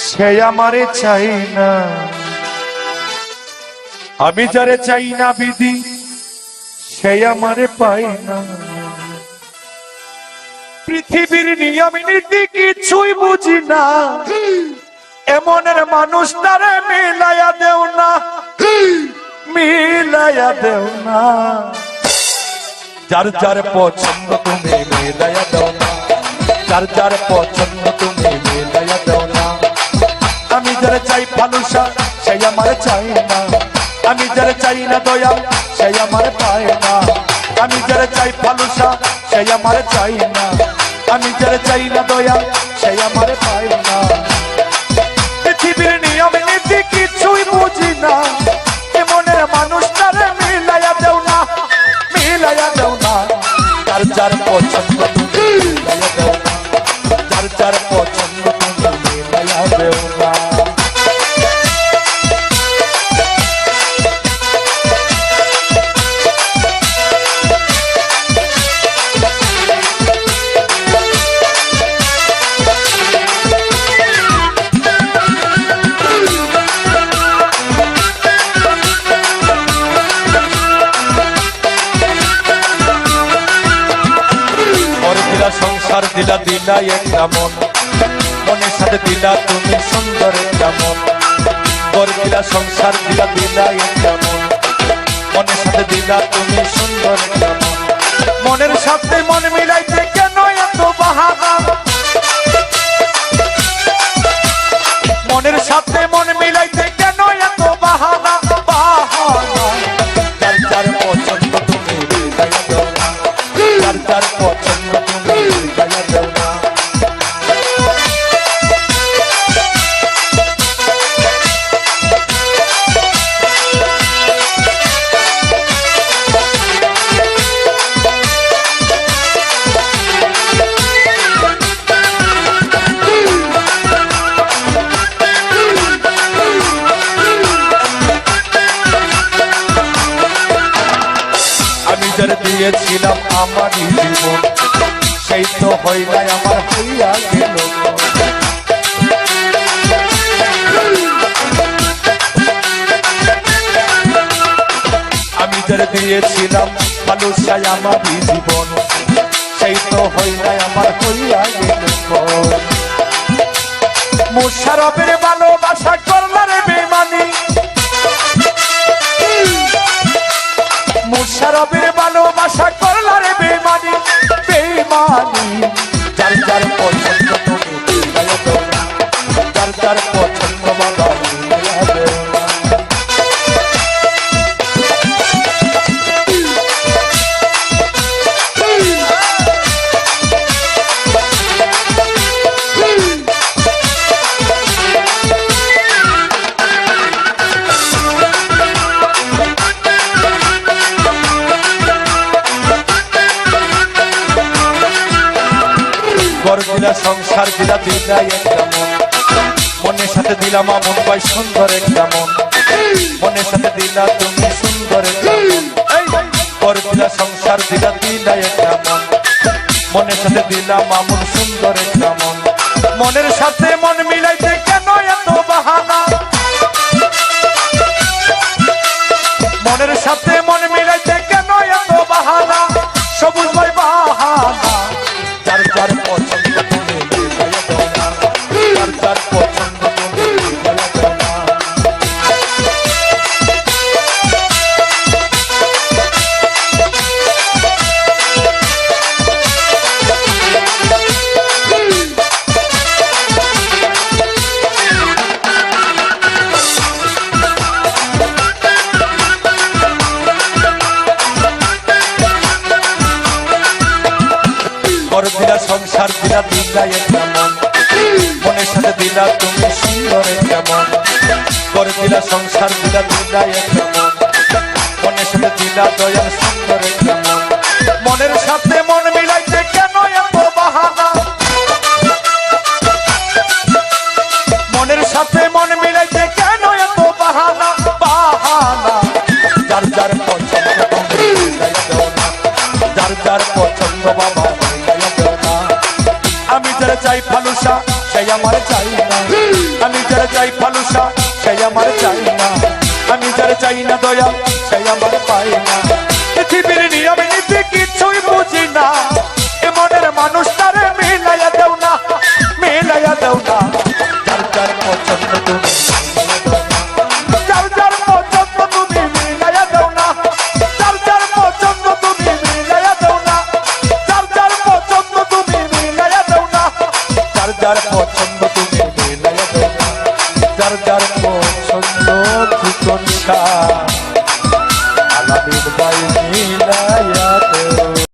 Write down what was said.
সে আমারে চাই না, আমি যারে চাই না বিধি সে আমারে পাই না। পৃথিবীর নিয়ম নীতি কিছুই বুঝি না, এমনের মানুষটারে মিলাইয়া দেও না, মিলাইয়া দেও না। যার যার পছন্দ তুমি মিলাইয়া দাও না, যার যার পছন্দ তুমি মিলাইয়া দাও না। আমি যারা চাই ভালোবাসা সে আমার চাই না, আমি যারা চাই না দয়া সে আমার পায় না। আমি যারা চাই ভালোবাসা সে আমার চাই না, আমি যারা চাই না দয়া সে আমার পায় না। পৃথিবীর নিয়ম নীতি কিছুই বুঝি না, এমনের মানুষটারে মিলাইয়া দেও না, মিলাইয়া দেও না। যার যার পছন্দ তুমি মিলাইয়া দেও না, যার যার পছন্দ তুমি মিলাইয়া দেও না। সংসার দিলা দিলা একটা মন, মনের সাথে দিলা তুমি সুন্দর একটা মন। গর দিলা সংসার দিলা দিলা একটা মন, মনের সাথে দিলা তুমি সুন্দর একটা মন। মনের সাথে মন মিলাইতে কেন এত বাহানা, মনের সাথে মন মিলাইতে কেন এত বাহানা, বাহানা। যার যার পছন্দ তুমি মিলাইয়া দাও না, যার যার পছন্দ তুমি মিলাইয়া দাও না। আমি যার দিয়েছিলাম আমার জীবন সেই তো হয় নাই আমার হইয়া গেল। আমি যার দিয়েছিলাম ভালোবাসায় আমার জীবন সেই তো হয় নাই আমার হইয়া গেল। মুশারফের ভালোবাসা করলারে বেমানি, মুশারফের ভালোবাসা করলারে বেমানি, বেমানি। যার যার পছন্দ তুমি মিলাইয়া দাও না, যার যার পছন্দ বাবা মিলাইয়া দাও না। ঘর দিলা সংসার দিলা দিলা একটা মন, মনের সাথে দিলাম আমন ভাই সুন্দর একটা মন, মনের সাথে দিলা তুমি সুন্দর একটা মন। ঘর দিলা সংসার দিলা দিলা একটা মন, মনের সাথে দিলাম আমন সুন্দর একটা মন। মনের সাথে মন মিলাইতে কেন এত বাহানা, মনের সাথে মন মিলাইতে কেন এত বাহানা, সবুজ ভাই বাহানা। যার যার পছন্দ তুমি মিলাইয়া দাও না, যার যার পছন্দ তুমি মিলাইয়া দাও না। ঘর দিলা সংসার দিলা দিলা একটা মন, মনের সাথে দিলা তুমি সুন্দর একটা মন। ঘর দিলা সংসার দিলা দিলা একটা মন, মনের সাথে দিলা দয়াল সুন্দর একটা মন। মনের সাথে মন মিলাইতে কেন এত বাহানা, মনের সাথে মন মিলাইতে কেন এত বাহানা, বাহানা। যার যার পছন্দ তুমি মিলাইয়া দাও না, যার যার পছন্দ বাবা মিলাইয়া দাও না। আমি যারা চাই ভালোবাসা সেই আমার চাই না। আমি যারা চাই ভালোবাসা সে আমার চাই না। আমি যারা চাই না দয়া সে আমার পাই না। পৃথিবীর নিয়ম নীতি কিছুই বুঝি না, এ মনের মানুষটারে মিলাইয়া দাও না, মিলাইয়া দাও না। যার যার পছন্দ তুমি যার যার পছন্দ তুমি মিলাইয়া দাও না, যার যার পছন্দ তুমি মিলাইয়া দাও না, যার যার পছন্দ তুমি মিলাইয়া দাও না, যার যার পছন্দ তুমি মিলাইয়া দাও না, যার যার পছন্দ ঠিকনটা আলামিন ভাই মিলা